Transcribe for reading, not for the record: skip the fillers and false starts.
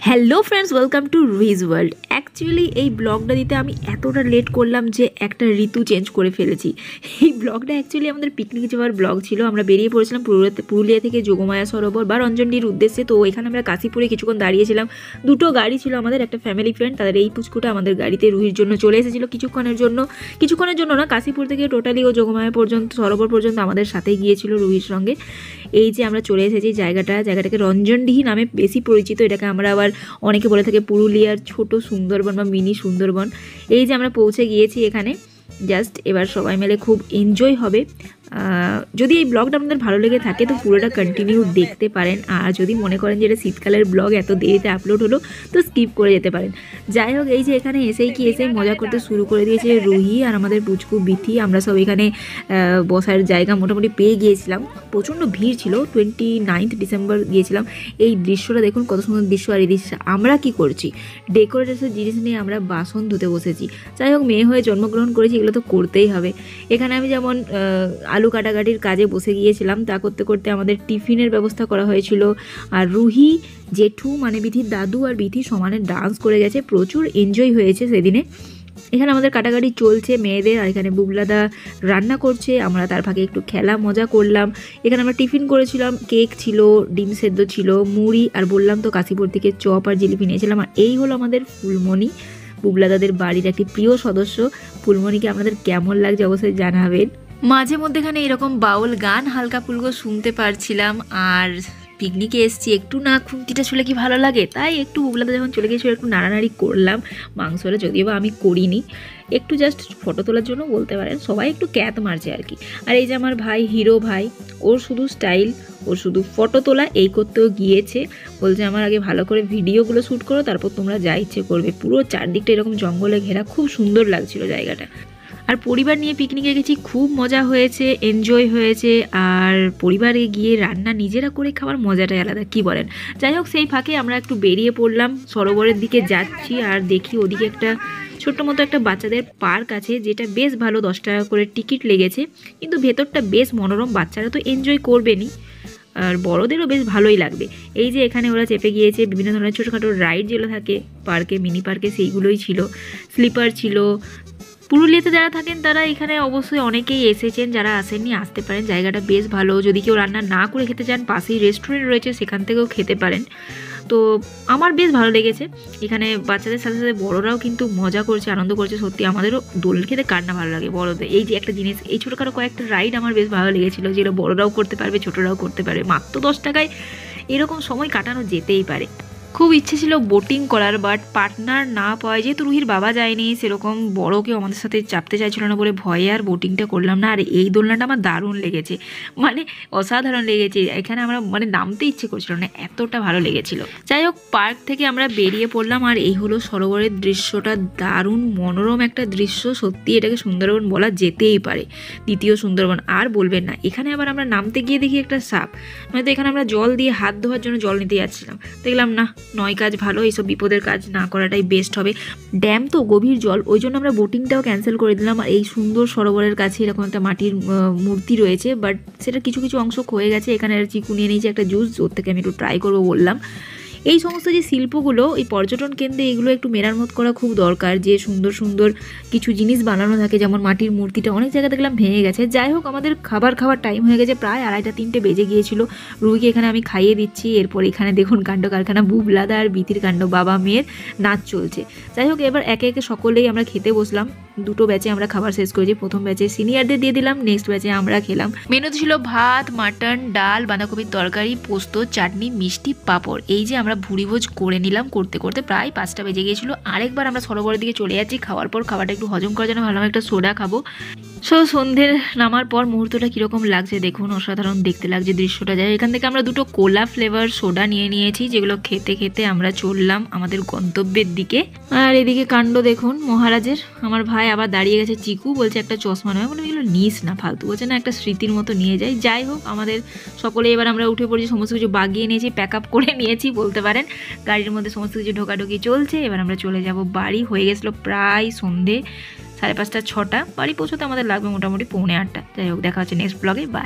Hello friends, welcome to Ruhi's world. Actually এই ব্লগটা দিতে আমি এতটা লেট করলাম যে একটা ঋতু চেঞ্জ করে ফেলেছি। এই ব্লগটা অ্যাকচুয়ালি আমাদের পিকনিক যাওয়ার ব্লগ ছিল। আমরা বেরিয়ে পড়েছিলাম পুরুলিয়া থেকে যোগমায়া সরোবর বা রঞ্জনডির উদ্দেশ্যে। তো এখানে আমরা কাশীপুরে কিছুক্ষণ দাঁড়িয়েছিলাম। দুটো গাড়ি ছিল আমাদের, একটা ফ্যামিলি ফ্রেন্ড, তাদের এই পুচকুটা আমাদের গাড়িতে রুহির জন্য চলে এসেছিলো কিছুক্ষণের জন্য না, কাশীপুর থেকে টোটালি ও যোগমায়া পর্যন্ত, সরোবর পর্যন্ত আমাদের সাথেই গিয়েছিল রুহির সঙ্গে। এই যে আমরা চলে এসেছি জায়গাটাকে রঞ্জনডিহি নামে বেশি পরিচিত। এটাকে আমরা আবার অনেকে বলে থাকে পুরুলিয়ার ছোট সুন্দরবন বা মিনি সুন্দরবন। এই যে আমরা পৌঁছে গিয়েছি এখানে, জাস্ট এবার সবাই মিলে খুব এনজয় হবে। যদি এই ব্লগটা আপনাদের ভালো লেগে থাকে তো পুরোটা কন্টিনিউ দেখতে পারেন, আর যদি মনে করেন যে এটা শীতকালের ব্লগ এত দেরিতে আপলোড হলো তো স্কিপ করে যেতে পারেন। যাই হোক, এই যে এখানে এসেই মজা করতে শুরু করে দিয়েছে রুহি আর আমাদের পুচকু বিথি। আমরা সব এখানে বসার জায়গা মোটামুটি পেয়ে গিয়েছিলাম। প্রচণ্ড ভিড় ছিল, 29 ডিসেম্বর গিয়েছিলাম। এই দৃশ্যটা দেখুন, কত সুন্দর দৃশ্য। আর এই দৃশ্য আমরা কি করছি, ডেকোরেটের জিনিস নিয়ে আমরা বাসন ধুতে বসেছি। যাই হোক, মেয়ে হয়ে জন্মগ্রহণ করেছি, এগুলো তো করতেই হবে। এখানে আমি যেমন আলু কাটাকাটির কাজে বসে গিয়েছিলাম, তা করতে করতে আমাদের টিফিনের ব্যবস্থা করা হয়েছিল। আর রুহি, জেঠু মানে বিথির দাদু আর বিথি সমানে ডান্স করে গেছে, প্রচুর এনজয় হয়েছে সেদিনে। এখানে আমাদের কাটাকাটি চলছে মেয়েদের, আর এখানে বুবলাদা রান্না করছে, আমরা তার ফাঁকে একটু খেলা মজা করলাম। এখানে আমরা টিফিন করেছিলাম, কেক ছিল, ডিম সেদ্ধ ছিল, মুড়ি, আর বললাম তো কাশীপুর থেকে চপ আর জিলিপি নিয়েছিলাম। আর এই হলো আমাদের ফুলমণি, বুবলাদাদের বাড়ির একটি প্রিয় সদস্য। ফুলমণিকে আপনাদের কেমন লাগছে অবশ্যই জানাবেন। মাঝে মধ্যেখানে এরকম বাউল গান হালকা ফুলকো শুনতে পারছিলাম। আর পিকনিকে এসছি, একটু না খুন্তিটা ছুলে কি ভালো লাগে, তাই একটু বুবলাদা যখন চলে গিয়েছিল একটু নাড়ানাড়ি করলাম। মাংসটা যদিও বা আমি করিনি, একটু জাস্ট ফটো তোলার জন্য বলতে পারেন। সবাই একটু ক্যাত মারছে আর কি। আর এই যে আমার ভাই, হিরো ভাই, ওর শুধু স্টাইল, ওর শুধু ফটো তোলা, এই করতেও গিয়েছে। বলছে আমার আগে ভালো করে ভিডিওগুলো শ্যুট করো, তারপর তোমরা যা ইচ্ছে করবে। পুরো চারদিকটা এরকম জঙ্গলে ঘেরা, খুব সুন্দর লাগছিল জায়গাটা। আর পরিবার নিয়ে পিকনিকে গেছি, খুব মজা হয়েছে, এনজয় হয়েছে। আর পরিবারে গিয়ে রান্না নিজেরা করে খাওয়ার মজাটাই আলাদা, কি বলেন? যাই হোক, সেই ফাঁকে আমরা একটু বেরিয়ে পড়লাম, সরোবরের দিকে যাচ্ছি। আর দেখি ওদিকে একটা ছোট্ট মতো একটা বাচ্চাদের পার্ক আছে, যেটা বেশ ভালো, 10 টাকা করে টিকিট লেগেছে, কিন্তু ভেতরটা বেশ মনোরম। বাচ্চারা তো এনজয় করবেনই, আর বড়োদেরও বেশ ভালোই লাগবে। এই যে এখানে ওরা চেপে গিয়েছে বিভিন্ন ধরনের ছোটোখাটো রাইড যেগুলো থাকে পার্কে, মিনি পার্কে, সেইগুলোই ছিল। স্লিপার ছিল। পুরুলিয়াতে যারা থাকেন তারা এখানে অবশ্যই অনেকেই এসেছেন, যারা আসেননি আসতে পারেন। জায়গাটা বেশ ভালো। যদি কেউ রান্না না করে খেতে চান, পাশেই রেস্টুরেন্ট রয়েছে, সেখান থেকেও খেতে পারেন। তো আমার বেশ ভালো লেগেছে। এখানে বাচ্চাদের সাথে সাথে বড়রাও কিন্তু মজা করছে, আনন্দ করছে। সত্যি আমাদেরও দোল খেতে কার না ভালো লাগে বড়দের। এই যে একটা জিনিস, এই ছোটোখাটো কয়েকটা রাইড আমার বেশ ভালো লেগেছিলো, যেগুলো বড়রাও করতে পারবে, ছোটরাও করতে পারবে। মাত্র 10 টাকায় এরকম সময় কাটানো যেতেই পারে। খুব ইচ্ছে ছিল বোটিং করার, বাট পার্টনার না পাওয়ায়, যেহেতু রুহির বাবা যায়নি, সেরকম বড় কেউ আমাদের সাথে চাপতে চাইছিল না বলে ভয়ে আর বোটিংটা করলাম না। আর এই দোলনাটা আমার দারুণ লেগেছে, মানে অসাধারণ লেগেছে। এখানে আমরা মানে নামতে ইচ্ছে করছিল না, এতটা ভালো লেগেছিল। যাই হোক, পার্ক থেকে আমরা বেরিয়ে পড়লাম। আর এই হলো সরোবরের দৃশ্যটা, দারুণ মনোরম একটা দৃশ্য। সত্যি এটাকে সুন্দরবন বলা যেতেই পারে, দ্বিতীয় সুন্দরবন। আর বলবেন না, এখানে আবার আমরা নামতে গিয়ে দেখি একটা সাপ। নয়তো এখানে আমরা জল দিয়ে হাত ধোয়ার জন্য জল নিতে যাচ্ছিলাম, দেখলাম না, নয় কাজ ভালো, এইসব বিপদের কাজ না করাটাই বেস্ট হবে। ড্যাম তো গভীর জল, ওই জন্য আমরা বোটিংটাও ক্যান্সেল করে দিলাম। আর এই সুন্দর সরোবরের কাছে এরকম একটা মাটির মূর্তি রয়েছে, বাট সেটা কিছু কিছু অংশ ক্ষয়ে গেছে। এখানে আর চিকু নিয়ে নিয়েছি একটা জুস, ওর থেকে আমি একটু ট্রাই করবো বললাম। এই সমস্ত যে শিল্পগুলো এই পর্যটন কেন্দ্রে, এগুলো একটু মেরামত করা খুব দরকার। যে সুন্দর সুন্দর কিছু জিনিস বানানো থাকে, যেমন মাটির মূর্তিটা অনেক জায়গায় দেখলাম ভেঙে গেছে। যাই হোক, আমাদের খাবার টাইম হয়ে গেছে, প্রায় 2:30-3টে বেজে গিয়েছিল। রুহিকে এখানে আমি খাইয়ে দিচ্ছি। এরপর এখানে দেখুন কাণ্ড কারখানা, বুবলাদা আর বিথির কাণ্ড, বাবা মেয়ের নাচ চলছে। যাই হোক, এবার একে একে সকলেই আমরা খেতে বসলাম। দুটো ব্যাচে আমরা খাবার শেষ করেছি। প্রথম ব্যাচে সিনিয়রদের দিয়ে দিলাম, নেক্সট ব্যাচে আমরা খেলাম। মেনুতে ছিল ভাত, মাটন, ডাল, বাঁধাকপির তরকারি, পোস্ত, চাটনি, মিষ্টি, পাঁপড়। এই যে আমরা ভুড়িভোজ করে নিলাম, করতে করতে প্রায় 5টা বেজে গিয়েছিল। আরেকবার আমরা সরোবরের দিকে চলে যাচ্ছি। খাওয়ার পর খাবারটা একটু হজম করার জন্য ভাবলাম একটা সোডা খাবো। সন্ধ্যের নামার পর মুহূর্তটা কীরকম লাগছে দেখুন, অসাধারণ দেখতে লাগছে দৃশ্যটা। যায় এখান থেকে আমরা দুটো কোলা ফ্লেভার সোডা নিয়ে নিয়েছি, যেগুলো খেতে খেতে আমরা চললাম আমাদের গন্তব্যের দিকে। আর এদিকে কাণ্ড দেখুন মহারাজের। আমার ভাই আবার দাঁড়িয়ে গেছে, চিকু বলছে একটা চশমা নেবে, বলে এগুলো নিস না, ফালতু, বলছে না, একটা স্মৃতির মতো নিয়ে যাই। যাই হোক, আমাদের সকলে এবার আমরা উঠে পড়েছি, সমস্ত কিছু বাগিয়ে নিয়েছি, প্যাক আপ করে নিয়েছি বলতে পারেন। গাড়ির মধ্যে সমস্ত কিছু ঢোকাঢুকি চলছে। এবার আমরা চলে যাব বাড়ি। হয়ে গেছিলো প্রায় সন্ধে 5:30-6টা। বাড়ি পৌঁছতে আমাদের লাগবে মোটামুটি 7:45। যাই হোক, দেখা হচ্ছে নেক্সট ব্লগে। বাই।